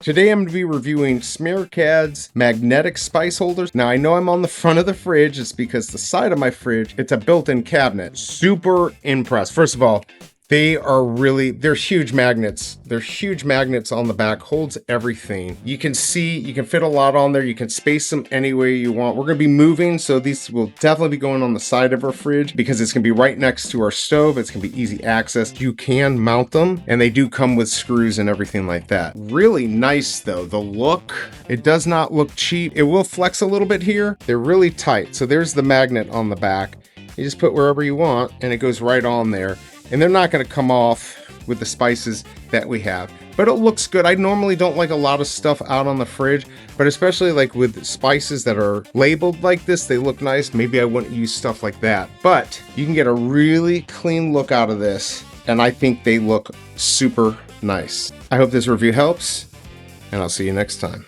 Today I'm going to be reviewing SMRCAD's magnetic spice holders. Now I know I'm on the front of the fridge. It's because the side of my fridge, it's a built-in cabinet. Super impressed. First of all, they're huge magnets. They're huge magnets on the back, holds everything. You can see, you can fit a lot on there. You can space them any way you want. We're gonna be moving, so these will definitely be going on the side of our fridge because it's gonna be right next to our stove. It's gonna be easy access. You can mount them, and they do come with screws and everything like that. Really nice though, the look. It does not look cheap. It will flex a little bit here. They're really tight. So there's the magnet on the back. You just put wherever you want, and it goes right on there. And they're not going to come off with the spices that we have, but it looks good. I normally don't like a lot of stuff out on the fridge, but especially like with spices that are labeled like this, they look nice. Maybe I wouldn't use stuff like that, but you can get a really clean look out of this, and I think they look super nice. I hope this review helps, and I'll see you next time.